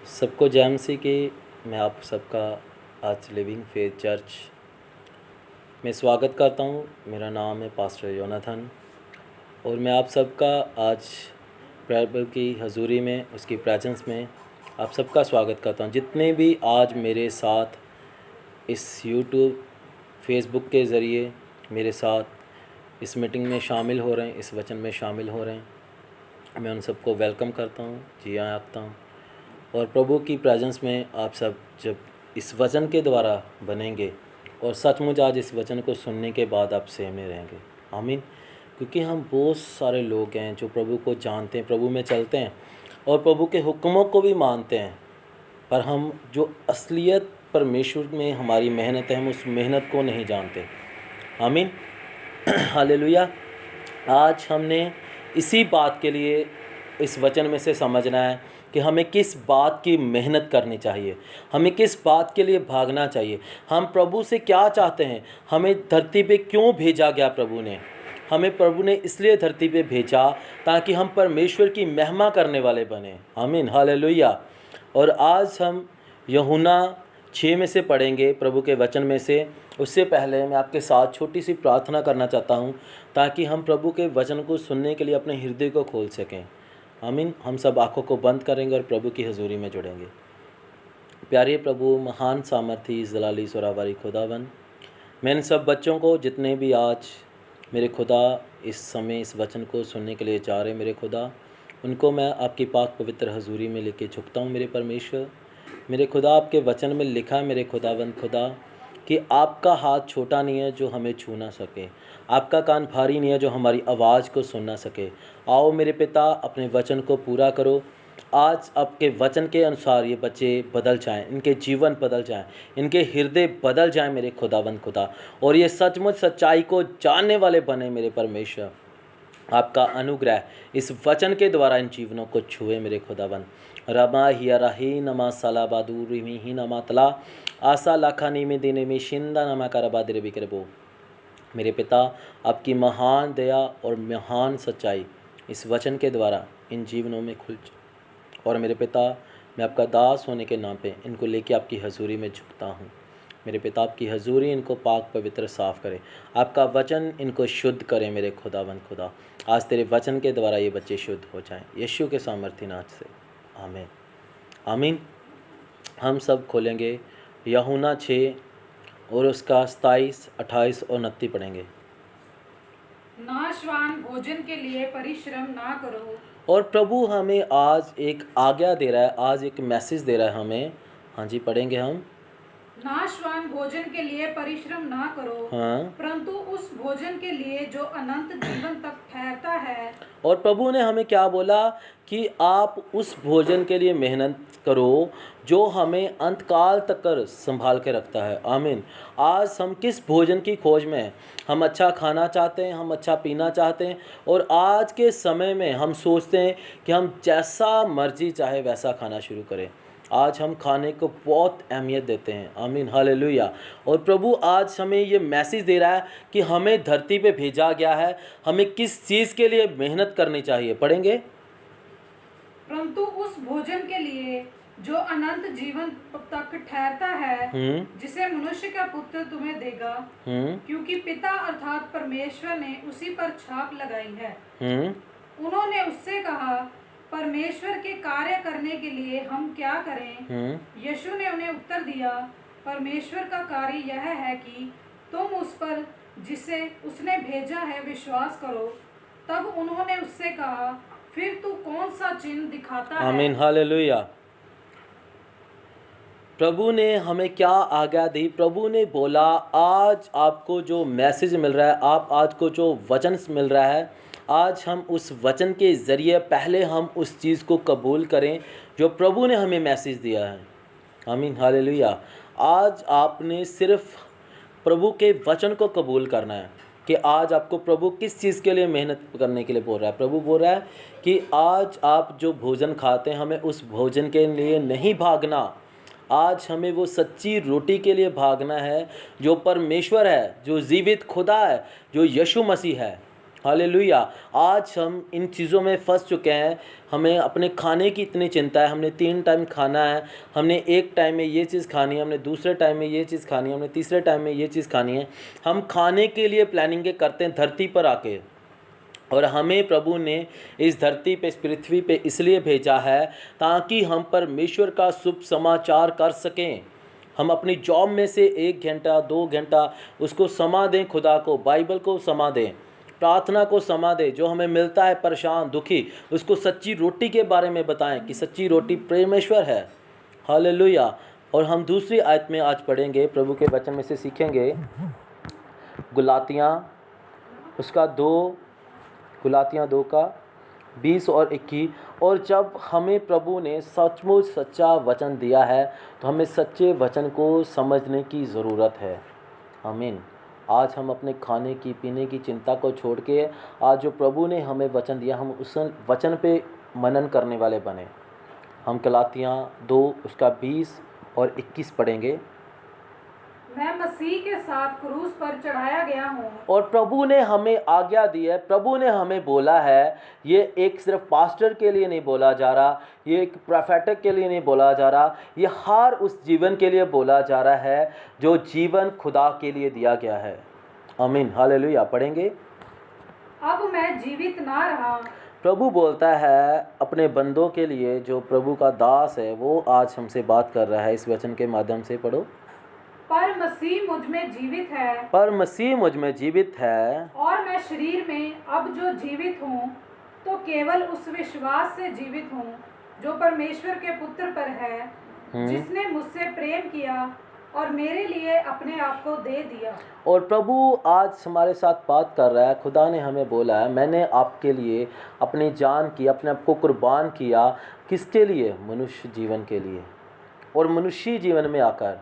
सबको जय मसीह की। मैं आप सबका आज लिविंग फेथ चर्च में स्वागत करता हूं। मेरा नाम है पास्टर योनाथन और मैं आप सबका आज प्रभु की हजूरी में, उसकी प्रेजेंस में आप सबका स्वागत करता हूं। जितने भी आज मेरे साथ इस यूट्यूब फेसबुक के ज़रिए मेरे साथ इस मीटिंग में शामिल हो रहे हैं, इस वचन में शामिल हो रहे हैं, मैं उन सबको वेलकम करता हूं, जी आया आता हूं। और प्रभु की प्रेजेंस में आप सब जब इस वचन के द्वारा बनेंगे और सचमुच आज इस वचन को सुनने के बाद आप सेम में रहेंगे। आमीन। क्योंकि हम बहुत सारे लोग हैं जो प्रभु को जानते हैं, प्रभु में चलते हैं और प्रभु के हुक्मों को भी मानते हैं, पर हम जो असलियत परमेश्वर में हमारी मेहनत है, हम उस मेहनत को नहीं जानते। आमीन। हालेलुया। आज हमने इसी बात के लिए इस वचन में से समझना है कि हमें किस बात की मेहनत करनी चाहिए, हमें किस बात के लिए भागना चाहिए, हम प्रभु से क्या चाहते हैं, हमें धरती पे क्यों भेजा गया। प्रभु ने इसलिए धरती पे भेजा ताकि हम परमेश्वर की महिमा करने वाले बने। आमीन। हालेलुया। और आज हम यूहन्ना 6 में से पढ़ेंगे, प्रभु के वचन में से। उससे पहले मैं आपके साथ छोटी सी प्रार्थना करना चाहता हूँ ताकि हम प्रभु के वचन को सुनने के लिए अपने हृदय को खोल सकें। आमीन। हम सब आँखों को बंद करेंगे और प्रभु की हजूरी में जुड़ेंगे। प्यारे प्रभु, महान सामर्थी जलाली सुरावारी खुदावन, मैं इन सब बच्चों को जितने भी आज मेरे खुदा इस समय इस वचन को सुनने के लिए जा रहे, मेरे खुदा उनको मैं आपकी पाक पवित्र हजूरी में लेके झुकता हूँ। मेरे परमेश्वर, मेरे खुदा, आपके वचन में लिखा है मेरे खुदावंद खुदा कि आपका हाथ छोटा नहीं है जो हमें छू ना सके, आपका कान भारी नहीं है जो हमारी आवाज़ को सुन ना सके। आओ मेरे पिता, अपने वचन को पूरा करो। आज आपके वचन के अनुसार ये बच्चे बदल जाएं, इनके जीवन बदल जाएं, इनके हृदय बदल जाएं मेरे खुदावंद खुदा, और ये सचमुच सच्चाई को जानने वाले बने मेरे परमेश्वर। आपका अनुग्रह इस वचन के द्वारा इन जीवनों को छुए मेरे खुदावन। रमा हिया राही नमा साला बादू रिमी ही नमा तला आशा लाखा नीमे देने में शिंदा नमा कराबादरे बिकरबो। मेरे पिता, आपकी महान दया और महान सच्चाई इस वचन के द्वारा इन जीवनों में खुल। और मेरे पिता, मैं आपका दास होने के नाम पे इनको लेके आपकी हजूरी में झुकता हूँ। मेरे पिता, आपकी हजूरी इनको पाक पवित्र साफ़ करे, आपका वचन इनको शुद्ध करे मेरे खुदावंद खुदा। आज तेरे वचन के द्वारा ये बच्चे शुद्ध हो जाएं, यीशु के सामर्थ्य नाम से। आमीन। आमीन। हम सब खोलेंगे यूहन्ना 6 और उसका 27, 28 और 29 पढ़ेंगे। नाशवान भोजन के लिए परिश्रम ना करो। और प्रभु हमें आज एक आज्ञा दे रहा है, आज एक मैसेज दे रहा है हमें। हाँ जी, पढ़ेंगे हम। नाशवान भोजन के लिए परिश्रम ना करो, हाँ, परंतु उस भोजन के लिए जो अनंत जीवन तक ठहरता है। और प्रभु ने हमें क्या बोला कि आप उस भोजन के लिए मेहनत करो जो हमें अंतकाल तक कर संभाल के रखता है। आमीन। आज हम किस भोजन की खोज में हैं? हम अच्छा खाना चाहते हैं, हम अच्छा पीना चाहते हैं, और आज के समय में हम सोचते हैं कि हम जैसा मर्जी चाहे वैसा खाना शुरू करें। आज हम खाने को बहुत अहमियत देते हैं। आमीन। हालेलुया। और प्रभु आज हमें ये मैसेज दे रहा है कि हमें धरती पे भेजा गया है, हमें किस चीज़ के लिए मेहनत करनी चाहिए। पढ़ेंगे। परंतु उस भोजन के लिए जो अनंत जीवन तक ठहरता है, जिसे मनुष्य का पुत्र तुम्हें देगा, क्योंकि पिता अर्थात परमेश्वर ने उसी पर छाप लगाई है। उन्होंने उससे कहा, परमेश्वर के कार्य करने के लिए हम क्या करें? यीशु ने उन्हें उत्तर दिया, परमेश्वर का कार्य यह है कि तुम उस पर जिसे उसने भेजा है विश्वास करो। तब उन्होंने उससे कहा, फिर तू कौन सा चिन्ह दिखाता है? आमीन। हालेलुया। प्रभु ने हमें क्या आज्ञा दी? प्रभु ने बोला, आज आपको जो मैसेज मिल रहा है, आप आज को जो वचन मिल रहा है, आज हम उस वचन के ज़रिए पहले हम उस चीज़ को कबूल करें जो प्रभु ने हमें मैसेज दिया है। आमीन। हालेलुया। आज आपने सिर्फ प्रभु के वचन को कबूल करना है कि आज आपको प्रभु किस चीज़ के लिए मेहनत करने के लिए बोल रहा है। प्रभु बोल रहा है कि आज आप जो भोजन खाते हैं, हमें उस भोजन के लिए नहीं भागना। आज हमें वो सच्ची रोटी के लिए भागना है जो परमेश्वर है, जो जीवित खुदा है, जो यीशु मसीह है। हालेलुया। आज हम इन चीज़ों में फंस चुके हैं। हमें अपने खाने की इतनी चिंता है, हमने 3 टाइम खाना है, हमने एक टाइम में ये चीज़ खानी है, हमने दूसरे टाइम में ये चीज़ खानी है, हमने तीसरे टाइम में ये चीज़ खानी है। हम खाने के लिए प्लानिंग करते हैं धरती पर आके, और हमें प्रभु ने इस धरती पे, इस पृथ्वी पे इसलिए भेजा है ताकि हम परमेश्वर का शुभ समाचार कर सकें। हम अपनी जॉब में से 1 घंटा 2 घंटा उसको समा दें, खुदा को, बाइबल को समा दें, प्रार्थना को समा दें। जो हमें मिलता है परेशान दुखी, उसको सच्ची रोटी के बारे में बताएं कि सच्ची रोटी परमेश्वर है। हालेलुया। और हम दूसरी आयत में आज पढ़ेंगे, प्रभु के वचन में से सीखेंगे, गुलातियाँ 2 का 20 और 21। और जब हमें प्रभु ने सचमुच सच्चा वचन दिया है तो हमें सच्चे वचन को समझने की ज़रूरत है। आमीन। आज हम अपने खाने की पीने की चिंता को छोड़ के आज जो प्रभु ने हमें वचन दिया, हम उस वचन पे मनन करने वाले बने। हम गलातियाँ 2 उसका 20 और 21 पढ़ेंगे। मैं मसीह के साथ क्रूस पर चढ़ाया गया हूँ। और प्रभु ने हमें आज्ञा दी है, प्रभु ने हमें बोला है, ये एक सिर्फ पास्टर के लिए नहीं बोला जा रहा, ये एक प्रोफेटिक के लिए नहीं बोला जा रहा, ये हर उस जीवन के लिए बोला जा रहा है जो जीवन खुदा के लिए दिया गया है। आमीन। हालेलुया। पढ़ेंगे। अब मैं जीवित ना रहा। प्रभु बोलता है अपने बंदों के लिए, जो प्रभु का दास है वो आज हमसे बात कर रहा है इस वचन के माध्यम से। पढ़ो। पर मसीह मुझ में जीवित है। पर मसीह मुझ में जीवित है। और मैं शरीर में अब जो जीवित हूँ तो केवल उस विश्वास से जीवित हूँ जो परमेश्वर के पुत्र पर है, जिसने मुझसे प्रेम किया और मेरे लिए अपने आप को दे दिया। और प्रभु आज हमारे साथ बात कर रहा है। खुदा ने हमें बोला है, मैंने आपके लिए अपनी जान की, अपने आप को कुर्बान किया। किसके लिए? मनुष्य जीवन के लिए। और मनुष्य जीवन में आकर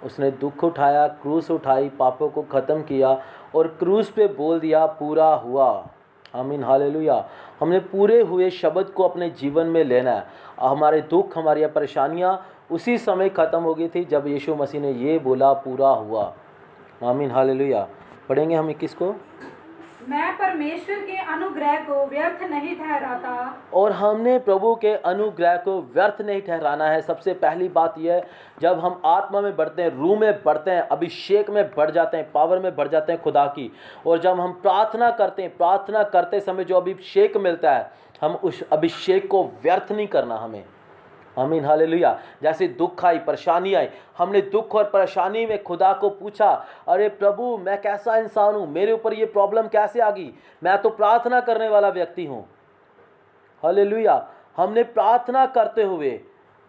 उसने दुख उठाया, क्रूस उठाई, पापों को ख़त्म किया और क्रूस पे बोल दिया पूरा हुआ। आमीन। हालेलुया। हमने पूरे हुए शब्द को अपने जीवन में लेना है। हमारे दुख, हमारी परेशानियां उसी समय ख़त्म हो गई थी जब यीशु मसीह ने ये बोला पूरा हुआ। आमीन। हालेलुया। पढ़ेंगे हम 21 को। मैं परमेश्वर के अनुग्रह को व्यर्थ नहीं ठहराता। और हमने प्रभु के अनुग्रह को व्यर्थ नहीं ठहराना है। सबसे पहली बात यह है, जब हम आत्मा में बढ़ते हैं, रूह में बढ़ते हैं, अभिषेक में बढ़ जाते हैं, पावर में बढ़ जाते हैं खुदा की, और जब हम प्रार्थना करते हैं, प्रार्थना करते समय जो अभिषेक मिलता है, हम उस अभिषेक को व्यर्थ नहीं करना हमें। आमीन। हालेलुया। जैसे दुख आई, परेशानी आई, हमने दुख और परेशानी में खुदा को पूछा, अरे प्रभु मैं कैसा इंसान हूँ, मेरे ऊपर ये प्रॉब्लम कैसे आ गई, मैं तो प्रार्थना करने वाला व्यक्ति हूँ। हालेलुया। हमने प्रार्थना करते हुए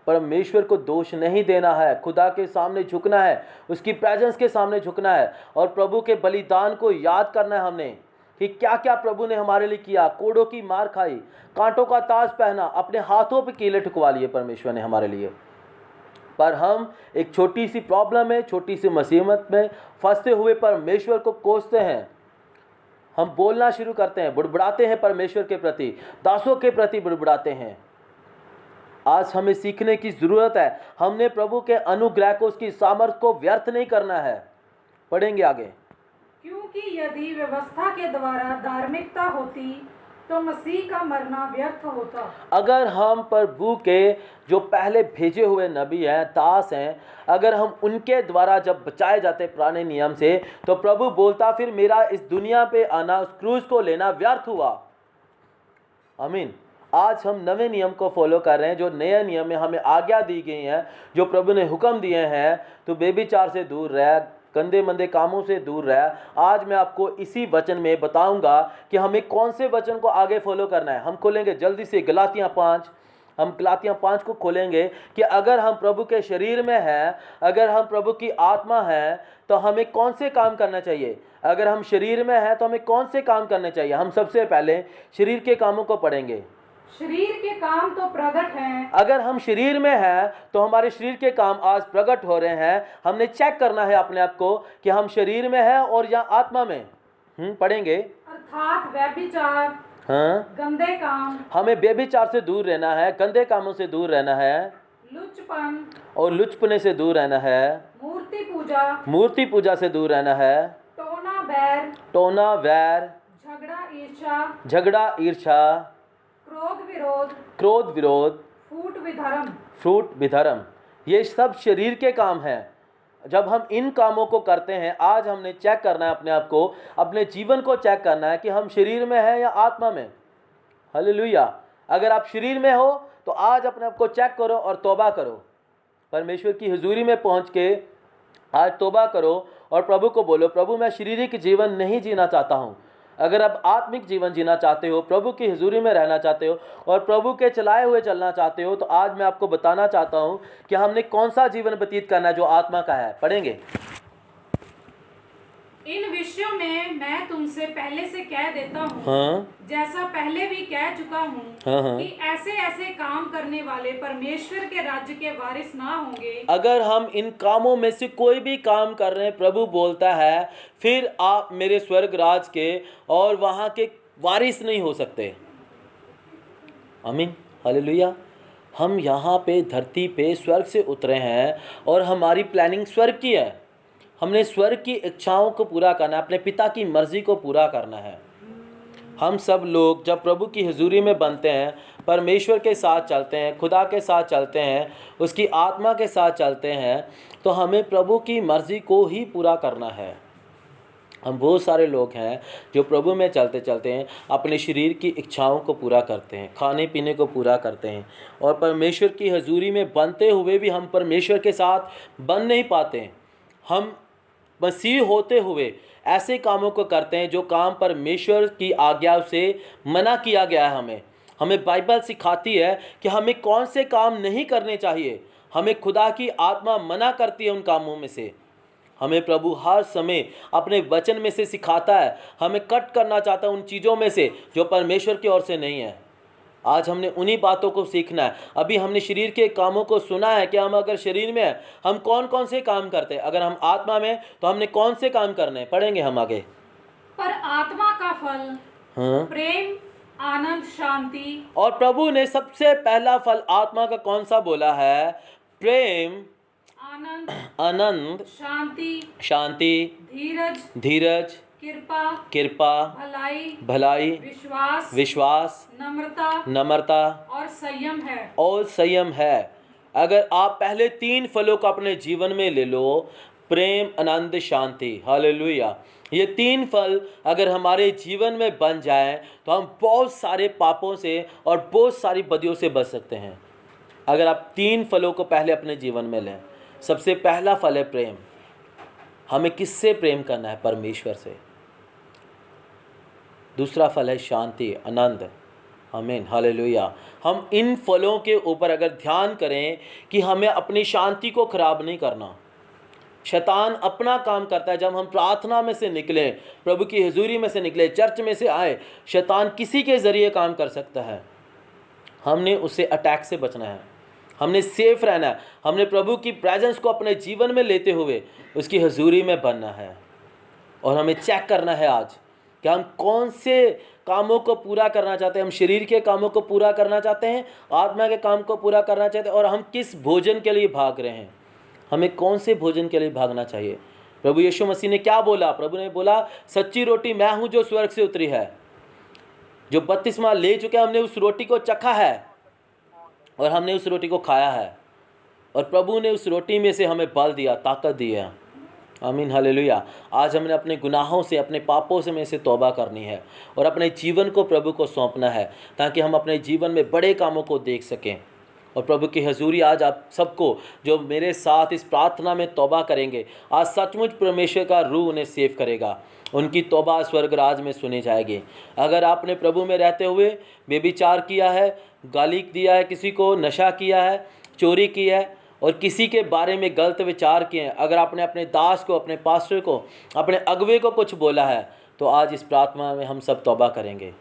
परमेश्वर को दोष नहीं देना है, खुदा के सामने झुकना है, उसकी प्रेजेंस के सामने झुकना है और प्रभु के बलिदान को याद करना है हमने कि क्या क्या प्रभु ने हमारे लिए किया। कोड़ों की मार खाई, कांटों का ताज पहना, अपने हाथों पे कीले ठुकवा लिए परमेश्वर ने हमारे लिए। पर हम एक छोटी सी प्रॉब्लम है, छोटी सी मुसीबत में फंसते हुए परमेश्वर को कोसते हैं। हम बोलना शुरू करते हैं, बुड़बुड़ाते हैं, परमेश्वर के प्रति, दासों के प्रति बुड़बुड़ाते हैं। आज हमें सीखने की ज़रूरत है। हमने प्रभु के अनुग्रह को, उसकी सामर्थ को व्यर्थ नहीं करना है। पढ़ेंगे आगे। क्योंकि यदि व्यवस्था के द्वारा धार्मिकता होती तो मसीह का मरना व्यर्थ होता। अगर हम प्रभु के जो पहले भेजे हुए नबी हैं, दास हैं, अगर हम उनके द्वारा जब बचाए जाते पुराने नियम से, तो प्रभु बोलता फिर मेरा इस दुनिया पे आना, उस क्रूस को लेना व्यर्थ हुआ। आमीन। आज हम नवे नियम को फॉलो कर रहे हैं, जो नए नियम में हमें आज्ञा दी गई है, जो प्रभु ने हुक्म दिए हैं, तो बेविचार से दूर रह, गंदे मंदे कामों से दूर रह। आज मैं आपको इसी वचन में बताऊंगा कि हमें कौन से वचन को आगे फॉलो करना है। हम खोलेंगे जल्दी से गलातियाँ 5, हम गलातियाँ 5 को खोलेंगे कि अगर हम प्रभु के शरीर में हैं, अगर हम प्रभु की आत्मा हैं, तो हमें कौन से काम करना चाहिए। अगर हम शरीर में हैं तो हमें कौन से काम करने चाहिए। हम सबसे पहले शरीर के कामों को पढ़ेंगे। शरीर के काम तो प्रकट हैं। अगर हम शरीर में हैं तो हमारे शरीर के काम आज प्रकट हो रहे हैं। हमने चेक करना है अपने आप को कि हम शरीर में हैं और या आत्मा में। पढ़ेंगे। अर्थात व्यभिचार, गंदे काम, हमें व्यभिचार से दूर रहना है, गंदे कामों से दूर रहना है, लुचपन और लुचपने से दूर रहना है, मूर्ति पूजा से दूर रहना है, टोना बैर, टोना वैर, झगड़ा झगड़ा, ईर्ष्या, क्रोध, विरोध, फूट, विधर्म, ये सब शरीर के काम हैं। जब हम इन कामों को करते हैं, आज हमने चेक करना है अपने आप को, अपने जीवन को चेक करना है कि हम शरीर में हैं या आत्मा में। हालेलुया। अगर आप शरीर में हो तो आज अपने आप को चेक करो और तौबा करो। परमेश्वर की हुजूरी में पहुंच के आज तौबा करो और प्रभु को बोलो, प्रभु मैं शारीरिक जीवन नहीं जीना चाहता हूँ। अगर आप आत्मिक जीवन जीना चाहते हो, प्रभु की हुजूरी में रहना चाहते हो और प्रभु के चलाए हुए चलना चाहते हो, तो आज मैं आपको बताना चाहता हूँ कि हमने कौन सा जीवन व्यतीत करना है जो आत्मा का है। पढ़ेंगे। इन विषयों में मैं तुमसे पहले से कह देता हूँ, हाँ, जैसा पहले भी कह चुका हूँ, हाँ, कि ऐसे ऐसे काम करने वाले परमेश्वर के राज्य के वारिस ना होंगे। अगर हम इन कामों में से कोई भी काम कर रहे हैं, प्रभु बोलता है फिर आप मेरे स्वर्ग राज के और वहाँ के वारिस नहीं हो सकते। आमीन, हालेलुया। हम यहाँ पे धरती पे स्वर्ग से उतरे हैं और हमारी प्लानिंग स्वर्ग की है। हमने स्वर्ग की इच्छाओं को पूरा करना है, अपने पिता की मर्जी को पूरा करना है। हम सब लोग जब प्रभु की हुजूरी में बनते हैं, परमेश्वर के साथ चलते हैं, खुदा के साथ चलते हैं, उसकी आत्मा के साथ चलते हैं, तो हमें प्रभु की मर्जी को ही पूरा करना है। हम बहुत सारे लोग हैं जो प्रभु में चलते चलते हैं अपने शरीर की इच्छाओं को पूरा करते हैं, खाने पीने को पूरा करते हैं, और परमेश्वर की हुजूरी में बनते हुए भी हम परमेश्वर के साथ बन नहीं पाते हैं। हम मसीह होते हुए ऐसे कामों को करते हैं जो काम परमेश्वर की आज्ञा से मना किया गया है। हमें बाइबल सिखाती है कि हमें कौन से काम नहीं करने चाहिए। हमें खुदा की आत्मा मना करती है उन कामों में से। हमें प्रभु हर समय अपने वचन में से सिखाता है, हमें कट करना चाहता है उन चीज़ों में से जो परमेश्वर की ओर से नहीं है। आज हमने उन्हीं बातों को सीखना है। अभी हमने शरीर के कामों को सुना है कि हम अगर शरीर में हैं हम कौन कौन से काम करते हैं, अगर हम आत्मा में तो हमने कौन से काम करने हैं। पढ़ेंगे हम आगे। पर आत्मा का फल प्रेम, आनंद, शांति। और प्रभु ने सबसे पहला फल आत्मा का कौन सा बोला है? प्रेम, आनंद, शांति, धीरज, कृपा, भलाई, विश्वास, नम्रता और संयम है। अगर आप पहले 3 फलों को अपने जीवन में ले लो, प्रेम, आनंद, शांति, हालेलुया, ये 3 फल अगर हमारे जीवन में बन जाएं तो हम बहुत सारे पापों से और बहुत सारी बदियों से बच सकते हैं। अगर आप 3 फलों को पहले अपने जीवन में लें। सबसे पहला फल है प्रेम। हमें किससे प्रेम करना है? परमेश्वर से। दूसरा फल है शांति, आनंद। आमीन, हालेलुया। हम इन फलों के ऊपर अगर ध्यान करें कि हमें अपनी शांति को खराब नहीं करना। शैतान अपना काम करता है। जब हम प्रार्थना में से निकले, प्रभु की हुजूरी में से निकले, चर्च में से आए, शैतान किसी के ज़रिए काम कर सकता है। हमने उससे अटैक से बचना है, हमने सेफ रहना है। हमने प्रभु की प्रेजेंस को अपने जीवन में लेते हुए उसकी हुजूरी में बनना है। और हमें चेक करना है आज कि हम कौन से कामों को पूरा करना चाहते हैं। हम शरीर के कामों को पूरा करना चाहते हैं, आत्मा के काम को पूरा करना चाहते हैं, और हम किस भोजन के लिए भाग रहे हैं। हमें कौन से भोजन के लिए भागना चाहिए? प्रभु यीशु मसीह ने क्या बोला? प्रभु ने बोला, सच्ची रोटी मैं हूँ जो स्वर्ग से उतरी है। जो बपतिस्मा ले चुके हैं, हमने उस रोटी को चखा है और हमने उस रोटी को खाया है, और प्रभु ने उस रोटी में से हमें बल दिया, ताकत दी है। आमीन, हालेलुया। आज हमने अपने गुनाहों से, अपने पापों से में से तौबा करनी है और अपने जीवन को प्रभु को सौंपना है, ताकि हम अपने जीवन में बड़े कामों को देख सकें। और प्रभु की हजूरी आज आप सबको जो मेरे साथ इस प्रार्थना में तौबा करेंगे, आज सचमुच परमेश्वर का रूह उन्हें सेव करेगा। उनकी तौबा स्वर्ग राज में सुनी जाएगी। अगर आपने प्रभु में रहते हुए बेविचार किया है, गाली दिया है, किसी को नशा किया है, चोरी की है और किसी के बारे में गलत विचार किए हैं, अगर आपने अपने दास को, अपने पास्टर को, अपने अगुवे को कुछ बोला है, तो आज इस प्रार्थना में हम सब तौबा करेंगे।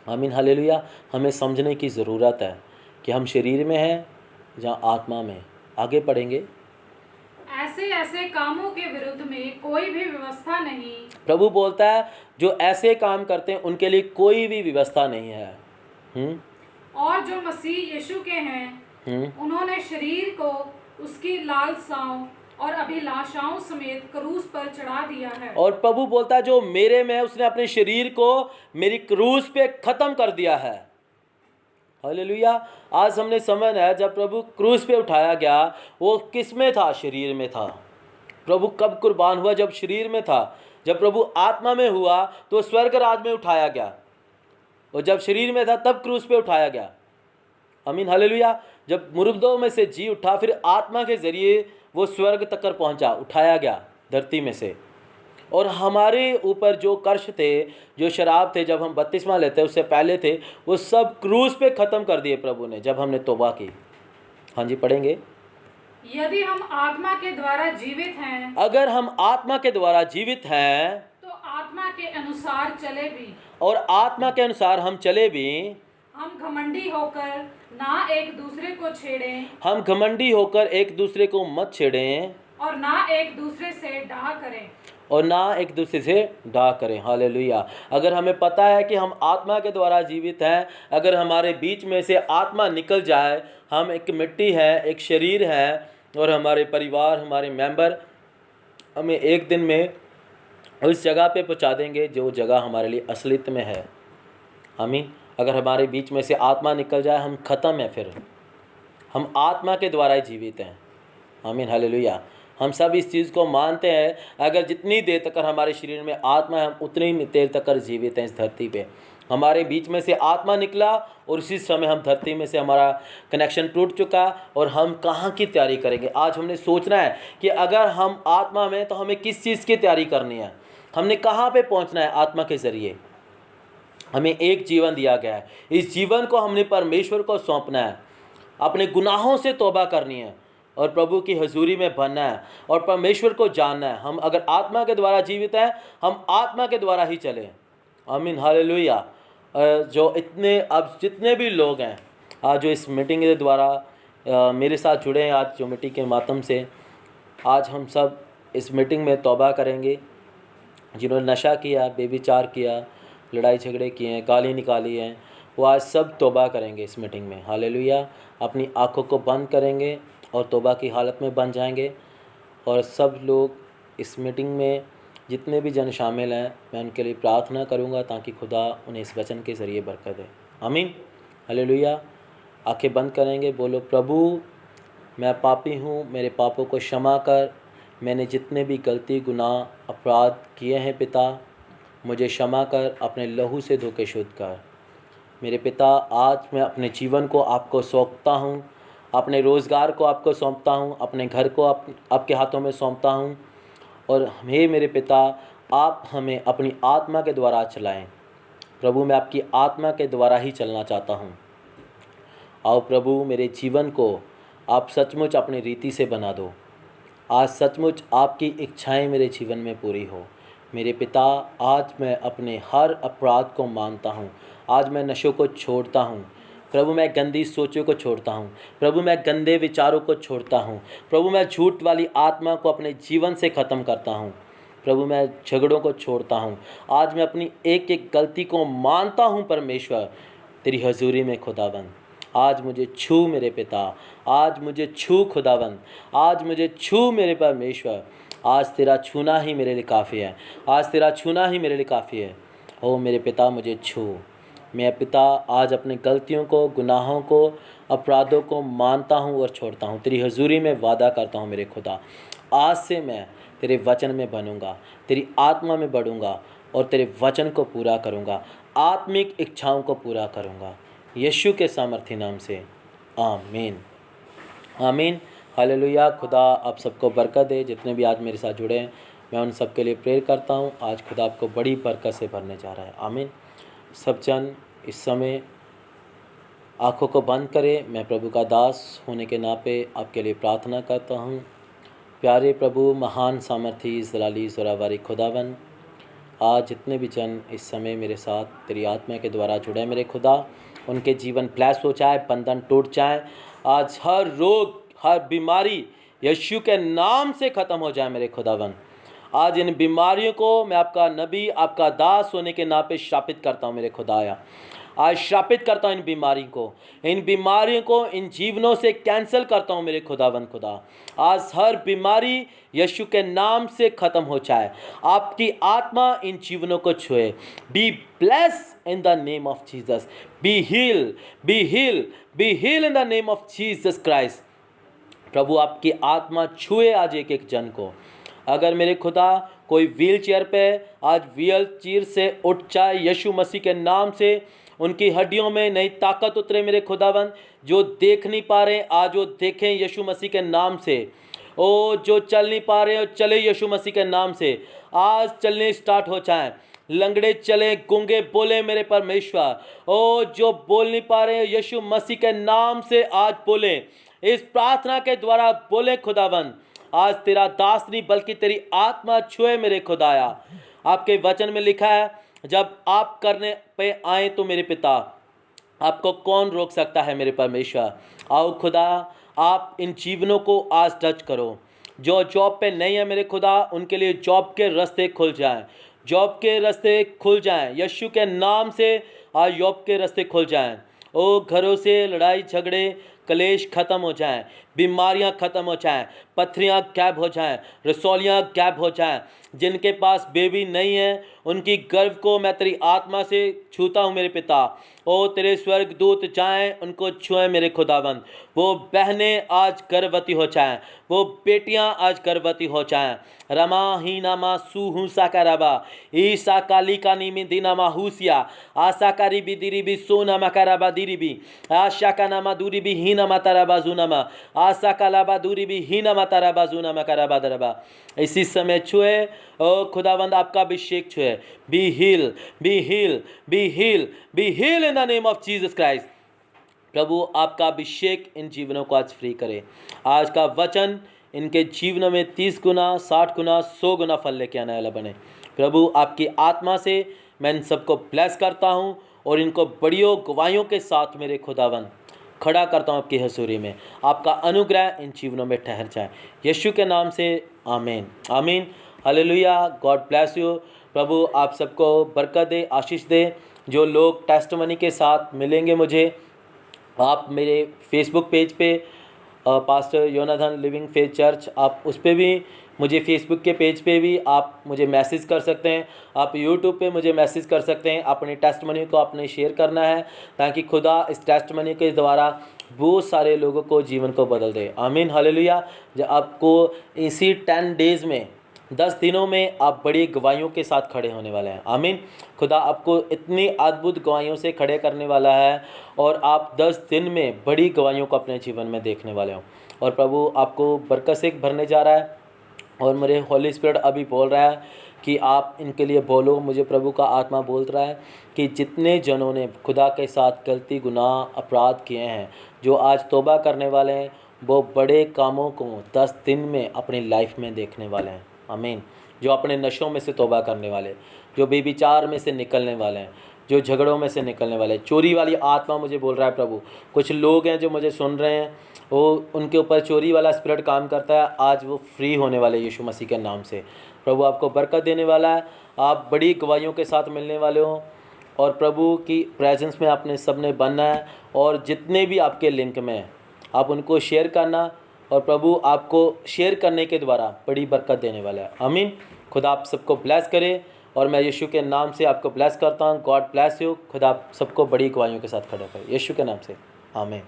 आमीन, हालेलुया। हमें समझने की ज़रूरत है कि हम शरीर में हैं जहाँ आत्मा में। आगे पढ़ेंगे। ऐसे ऐसे कामों के विरुद्ध में कोई भी व्यवस्था नहीं। प्रभु बोलता है जो ऐसे काम करते हैं उनके लिए कोई भी व्यवस्था नहीं है। और जो मसीह यीशु के हैं, उन्होंने शरीर को उसकी लालसाओं और अभिलाषाओं समेत क्रूस पर चढ़ा दिया है। और प्रभु बोलता है जो मेरे में, उसने अपने शरीर को मेरी क्रूस पे खत्म कर दिया है। हालेलुया। आज हमने समझा है जब प्रभु क्रूस पे उठाया गया, वो किस में था? शरीर में था। प्रभु कब कुर्बान हुआ? जब शरीर में था। जब प्रभु आत्मा में हुआ तो स्वर्ग राज में उठाया गया, और जब शरीर में था तब क्रूस पे उठाया गया। आमीन, हालेलुया। जब मुर्दों में से जी उठा, फिर आत्मा के जरिए वो स्वर्ग तक कर पहुंचा, उठाया गया धरती में से। और हमारे ऊपर जो कर्ष थे, जो शराब थे, जब हम बपतिस्मा लेते उससे पहले थे, वो सब क्रूस पे ख़त्म कर दिए प्रभु ने, जब हमने तौबा की। हाँ जी, पढ़ेंगे। यदि हम आत्मा के द्वारा जीवित हैं, अगर हम आत्मा के द्वारा जीवित हैं, तो आत्मा के अनुसार चले भी। और आत्मा के अनुसार हम चले भी। हम घमंडी होकर ना एक दूसरे को छेड़ें, हम घमंडी होकर एक दूसरे को मत छेड़ें, और ना एक दूसरे से डाह करें। और ना एक दूसरे से डाह करें। हालेलुया। अगर हमें पता है कि हम आत्मा के द्वारा जीवित हैं, अगर हमारे बीच में से आत्मा निकल जाए, हम एक मिट्टी है, एक शरीर है, और हमारे परिवार, हमारे मेंबर हमें एक दिन में उस जगह पे पहुंचा देंगे जो जगह हमारे लिए असलियत में है। आमीन। अगर हमारे बीच में से आत्मा निकल जाए, हम ख़त्म हैं। फिर हम आत्मा के द्वारा ही जीवित हैं। आमीन, हालेलुया। हम सब इस चीज़ को मानते हैं। अगर जितनी देर तक हमारे शरीर में आत्मा है, हम उतनी देर तक जीवित हैं इस धरती पे। हमारे बीच में से आत्मा निकला और उसी समय हम धरती में से हमारा कनेक्शन टूट चुका, और हम कहाँ की तैयारी करेंगे? आज हमने सोचना है कि अगर हम आत्मा में, तो हमें किस चीज़ की तैयारी करनी है, हमने कहाँ पे पहुँचना है। आत्मा के ज़रिए हमें एक जीवन दिया गया है। इस जीवन को हमने परमेश्वर को सौंपना है, अपने गुनाहों से तौबा करनी है, और प्रभु की हजूरी में बनना है, और परमेश्वर को जानना है। हम अगर आत्मा के द्वारा जीवित हैं, हम आत्मा के द्वारा ही चलें। आमीन, हालेलुया। जो इतने, अब जितने भी लोग हैं आज जो इस मीटिंग के द्वारा मेरे साथ जुड़े हैं, आज जो मीटिंग के माध्यम से, आज हम सब इस मीटिंग में तौबा करेंगे। जिन्होंने नशा किया, बेविचार किया, लड़ाई झगड़े किए हैं, गाली निकाली हैं, वो आज सब तौबा करेंगे इस मीटिंग में। हालेलुया। अपनी आँखों को बंद करेंगे और तौबा की हालत में बन जाएंगे। और सब लोग इस मीटिंग में जितने भी जन शामिल हैं, मैं उनके लिए प्रार्थना करूंगा ताकि खुदा उन्हें इस वचन के ज़रिए बरकत दे। आमीन, हालेलुया। आंखें बंद करेंगे। बोलो, प्रभु मैं पापी हूँ, मेरे पापों को क्षमा कर। मैंने जितने भी गलती, गुनाह, अपराध किए हैं पिता, मुझे क्षमा कर, अपने लहू से धो के शुद्ध कर। मेरे पिता, आज मैं अपने जीवन को आपको सौंपता हूँ, अपने रोज़गार को आपको सौंपता हूँ, अपने घर को आपके हाथों में सौंपता हूँ। और हे मेरे पिता, आप हमें अपनी आत्मा के द्वारा चलाएं। प्रभु मैं आपकी आत्मा के द्वारा ही चलना चाहता हूँ। आओ प्रभु, मेरे जीवन को आप सचमुच अपनी रीति से बना दो। आज सचमुच आपकी इच्छाएं मेरे जीवन में पूरी हो। मेरे पिता, आज मैं अपने हर अपराध को मानता हूँ। आज मैं नशों को छोड़ता हूँ प्रभु। मैं गंदी सोचों को छोड़ता हूँ प्रभु। मैं गंदे विचारों को छोड़ता हूँ प्रभु। मैं झूठ वाली आत्मा को अपने जीवन से ख़त्म करता हूँ प्रभु। मैं झगड़ों को छोड़ता हूँ। आज मैं अपनी एक एक गलती को मानता हूँ परमेश्वर, तेरी हजूरी में खुदाबंद। आज मुझे छू मेरे पिता, आज मुझे छू खुदाबंद, आज मुझे छू मेरे परमेश्वर। आज तेरा छूना ही मेरे लिए काफ़ी है। आज तेरा छूना ही मेरे लिए काफ़ी है। ओ मेरे पिता, मुझे छू। मैं पिता आज अपनी गलतियों को, गुनाहों को, अपराधों को मानता हूँ और छोड़ता हूँ। तेरी हजूरी में वादा करता हूँ मेरे खुदा, आज से मैं तेरे वचन में बनूँगा, तेरी आत्मा में बढ़ूँगा और तेरे वचन को पूरा करूँगा, आत्मिक इच्छाओं को पूरा करूँगा, यीशु के सामर्थी नाम से, आमीन, आमीन, हालेलुया। खुदा आप सबको बरकत दे। जितने भी आज मेरे साथ जुड़े हैं, मैं उन सब के लिए प्रेयर करता हूँ। आज खुदा आपको बड़ी बरकत से भरने जा रहा है। आमीन। सब जन इस समय आँखों को बंद करें। मैं प्रभु का दास होने के नाते आपके लिए प्रार्थना करता हूँ। प्यारे प्रभु, महान सामर्थी, जलाली, ज़ोरावारी खुदावन, आज जितने भी जन इस समय मेरे साथ तेरी आत्मा के द्वारा जुड़े हैं मेरे खुदा, उनके जीवन ब्लेस हो जाए, बंधन टूट जाए। आज हर रोग, हर बीमारी यीशु के नाम से ख़त्म हो जाए मेरे खुदावन। आज इन बीमारियों को मैं आपका नबी, आपका दास होने के नाते शापित करता हूँ मेरे खुदाया। आज श्रापित करता हूँ इन बीमारियों को इन जीवनों से कैंसिल करता हूँ मेरे खुदावंद खुदा। आज हर बीमारी यीशु के नाम से ख़त्म हो जाए। आपकी आत्मा इन जीवनों को छुए। Be bless in the name of Jesus. Be heal in the name of Jesus Christ. प्रभु आपकी आत्मा छुए आज एक एक जन को। अगर मेरे खुदा कोई व्हील चेयर पे आज व्हील चेयर से उठ जाए यीशु मसीह के नाम से, उनकी हड्डियों में नई ताकत उतरे मेरे खुदावन। जो देख नहीं पा रहे आज वो देखें यीशु मसीह के नाम से। ओ जो चल नहीं पा रहे हो चले यीशु मसीह के नाम से, आज चलने स्टार्ट हो जाएं। लंगड़े चले, गूंगे बोले मेरे परमेश्वर। ओ जो बोल नहीं पा रहे हो यीशु मसीह के नाम से आज बोले, इस प्रार्थना के द्वारा बोले खुदावन। आज तेरा दास नहीं बल्कि तेरी आत्मा छुए मेरे खुदाया। आपके वचन में लिखा है जब आप करने पे आए तो मेरे पिता, आपको कौन रोक सकता है मेरे परमेश्वर। आओ खुदा आप इन जीवनों को आज टच करो। जो जॉब पे नहीं है मेरे खुदा उनके लिए जॉब के रास्ते खुल जाएं, जॉब के रास्ते खुल जाएं यीशु के नाम से। आज जॉब के रास्ते खुल जाएं। ओ घरों से लड़ाई झगड़े कलेश खत्म हो जाएं, बीमारियां खत्म हो जाएं, पथरियां गैप हो जाएं, रसौलियां गैप हो जाएं। जिनके पास बेबी नहीं है उनकी गर्भ को मैं तेरी आत्मा से छूता हूँ मेरे पिता। ओ तेरे स्वर्गदूत जाएं उनको छुएं मेरे खुदावंद। वो बहनें आज गर्भवती हो जाएं, वो बेटियां आज गर्भवती हो जाएं। रमा ही नामा सुहुसा का रबा ईसा काली का नीमी दिनामा हुसिया आशा का रिबी दिरीबी सोनामा का रबा दिरीबी आशा का नामा दूरी भी ही नमा तारा बाजूनामा आशा का लाबा दूरी भी ही नमा तारा बाजूनामा का रबा दरबा। इसी समय छुए ओ खुदावंद आपका अभिषेक छुए। Be heal be heal be heal be heal in the name of Jesus Christ. प्रभु आपका अभिषेक इन जीवनों को आज फ्री करे। आज का वचन इनके जीवनों में 30 गुना 60 गुना 100 गुना फल लेके आने वाला बने। प्रभु आपकी आत्मा से मैं इन सबको ब्लेस करता हूँ और इनको बड़ियों गवाहियों के साथ मेरे खुदावन खड़ा करता हूँ आपकी हसूरी में। आपका अनुग्रह इन जीवनों में ठहर जाए यीशु के नाम से। आमीन आमीन हालेलुया। God bless you. प्रभु आप सबको बरकत दे, आशीष दे। जो लोग टेस्टमनी के साथ मिलेंगे मुझे, आप मेरे फेसबुक पेज पे pastor Yonatan living faith church, आप उस पर भी मुझे फेसबुक के पेज पे भी आप मुझे मैसेज कर सकते हैं। आप यूट्यूब पे मुझे मैसेज कर सकते हैं। अपनी टेस्टमनी को आपने शेयर करना है ताकि खुदा इस टेस्टमनी के द्वारा बहुत सारे लोगों को जीवन को बदल दे। आमीन हालेलुया। जब आपको इसी 10 डेज़ में 10 दिनों में आप बड़ी गवाहियों के साथ खड़े होने वाले हैं। आमीन। खुदा आपको इतनी अद्भुत गवाहियों से खड़े करने वाला है और आप 10 दिन में बड़ी गवाहियों को अपने जीवन में देखने वाले हो। और प्रभु आपको बरकत से भरने जा रहा है और मेरे हॉली स्पिरिट अभी बोल रहा है कि आप इनके लिए बोलो। मुझे प्रभु का आत्मा बोल रहा है कि जितने जनों ने खुदा के साथ गलती गुनाह अपराध किए हैं, जो आज तौबा करने वाले हैं, वो बड़े कामों को 10 दिन में अपनी लाइफ में देखने वाले हैं। आमीन। जो अपने नशों में से तौबा करने वाले, जो बेविचार में से निकलने वाले हैं, जो झगड़ों में से निकलने वाले, चोरी वाली आत्मा मुझे बोल रहा है प्रभु। कुछ लोग हैं जो मुझे सुन रहे हैं, वो उनके ऊपर चोरी वाला स्पिरिट काम करता है, आज वो फ्री होने वाले यीशु मसीह के नाम से। प्रभु आपको बरकत देने वाला है। आप बड़ी गवाहियों के साथ मिलने वाले हो और प्रभु की प्रेजेंस में आपने सबने बनना है। और जितने भी आपके लिंक में हैं आप उनको शेयर करना और प्रभु आपको शेयर करने के द्वारा बड़ी बरकत देने वाला है। आमीन। खुदा आप सबको ब्लेस करे और मैं यीशु के नाम से आपको ब्लेस करता हूँ। God bless you. खुदा आप सबको बड़ी गवाहियों के साथ खड़ा करे यीशु के नाम से। आमीन।